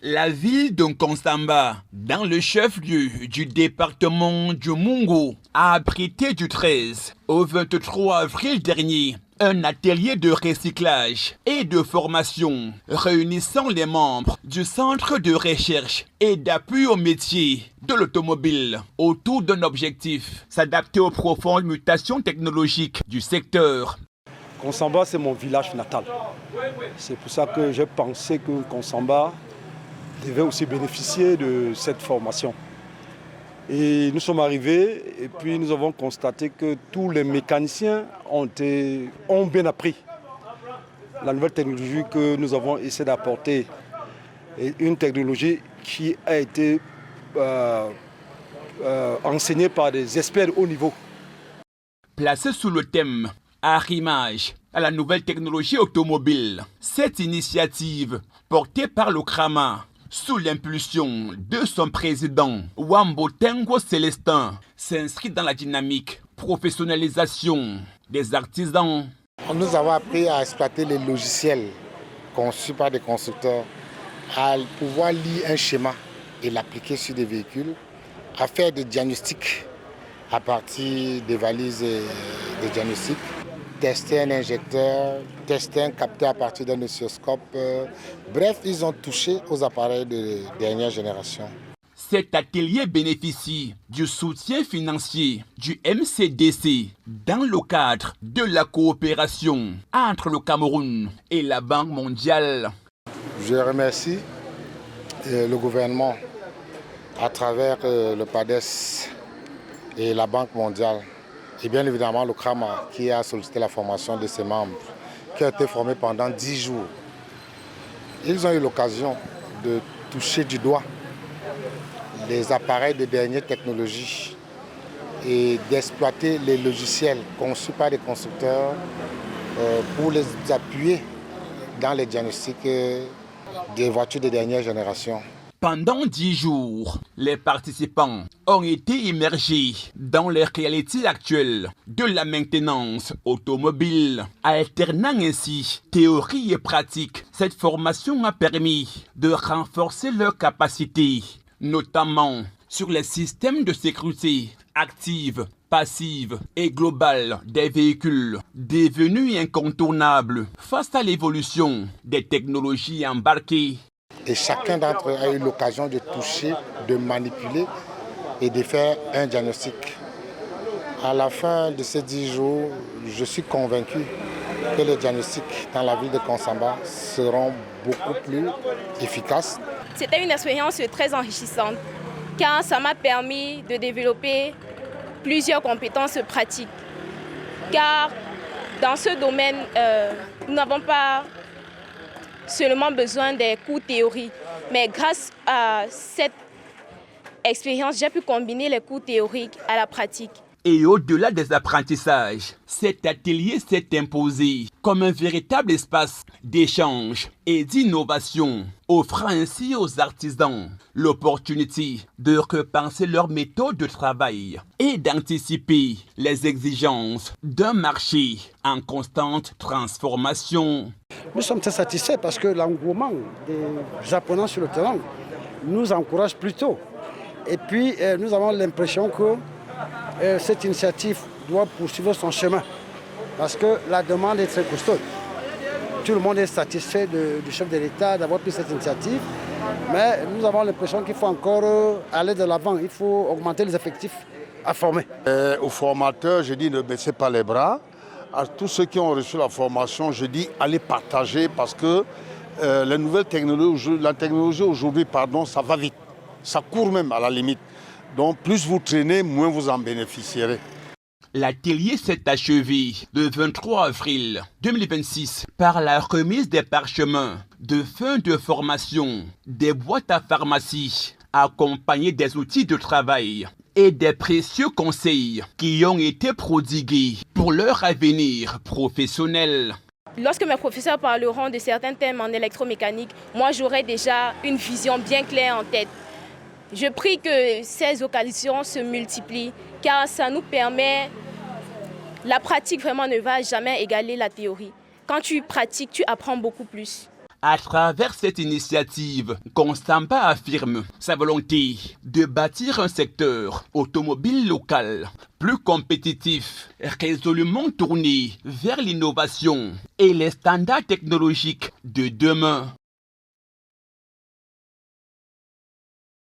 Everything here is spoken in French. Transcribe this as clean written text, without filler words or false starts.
La ville de Nkonsamba, dans le chef-lieu du département du Mungu, a abrité du 13 au 23 avril dernier un atelier de recyclage et de formation réunissant les membres du Centre de recherche et d'appui au métier de l'automobile autour d'un objectif, s'adapter aux profondes mutations technologiques du secteur. Nkonsamba, c'est mon village natal. C'est pour ça que j'ai pensé que Nkonsamba devait aussi bénéficier de cette formation. Et nous sommes arrivés et puis nous avons constaté que tous les mécaniciens ont bien appris la nouvelle technologie que nous avons essayé d'apporter. Et une technologie qui a été enseignée par des experts de haut niveau. Placée sous le thème « Arrimage à la nouvelle technologie automobile », cette initiative, portée par le CRAMA, sous l'impulsion de son président, Wambotengo Célestin, s'inscrit dans la dynamique professionnalisation des artisans. Nous avons appris à exploiter les logiciels conçus par des constructeurs, à pouvoir lire un schéma et l'appliquer sur des véhicules, à faire des diagnostics à partir des valises de diagnostic, tester un injecteur, tester un capteur à partir d'un oscilloscope. Bref, ils ont touché aux appareils de dernière génération. Cet atelier bénéficie du soutien financier du MCDC dans le cadre de la coopération entre le Cameroun et la Banque mondiale. Je remercie le gouvernement à travers le PADES et la Banque mondiale. Et bien évidemment le CRAMA qui a sollicité la formation de ses membres, qui a été formé pendant 10 jours. Ils ont eu l'occasion de toucher du doigt les appareils de dernière technologie et d'exploiter les logiciels conçus par des constructeurs pour les appuyer dans les diagnostics des voitures de dernière génération. Pendant 10 jours, les participants ont été immergés dans les réalités actuelles de la maintenance automobile, alternant ainsi théorie et pratique. Cette formation a permis de renforcer leurs capacités, notamment sur les systèmes de sécurité active, passive et globale des véhicules, devenus incontournables face à l'évolution des technologies embarquées. Et chacun d'entre eux a eu l'occasion de toucher, de manipuler et de faire un diagnostic. À la fin de ces 10 jours, je suis convaincu que les diagnostics dans la ville de Nkonsamba seront beaucoup plus efficaces. C'était une expérience très enrichissante car ça m'a permis de développer plusieurs compétences pratiques. Car dans ce domaine, nous n'avons pas seulement besoin des cours théoriques. Mais grâce à cette expérience, j'ai pu combiner les cours théoriques à la pratique. Et au-delà des apprentissages, cet atelier s'est imposé comme un véritable espace d'échange et d'innovation, offrant ainsi aux artisans l'opportunité de repenser leur méthode de travail et d'anticiper les exigences d'un marché en constante transformation. Nous sommes très satisfaits parce que l'engouement des apprenants sur le terrain nous encourage plutôt. Et puis nous avons l'impression que cette initiative doit poursuivre son chemin parce que la demande est très costaud. Tout le monde est satisfait du chef de l'État d'avoir pris cette initiative, mais nous avons l'impression qu'il faut encore aller de l'avant, il faut augmenter les effectifs à former. Aux formateurs, je dis ne baissez pas les bras. À tous ceux qui ont reçu la formation, je dis allez partager parce que la technologie aujourd'hui, ça va vite. Ça court même à la limite. Donc plus vous traînez, moins vous en bénéficierez. L'atelier s'est achevé le 23 avril 2026 par la remise des parchemins de fin de formation, des boîtes à pharmacie, accompagnés des outils de travail et des précieux conseils qui ont été prodigués pour leur avenir professionnel. Lorsque mes professeurs parleront de certains thèmes en électromécanique, moi j'aurai déjà une vision bien claire en tête. Je prie que ces occasions se multiplient car ça nous permet, la pratique vraiment ne va jamais égaler la théorie. Quand tu pratiques, tu apprends beaucoup plus. À travers cette initiative, Consamba affirme sa volonté de bâtir un secteur automobile local plus compétitif, résolument tourné vers l'innovation et les standards technologiques de demain.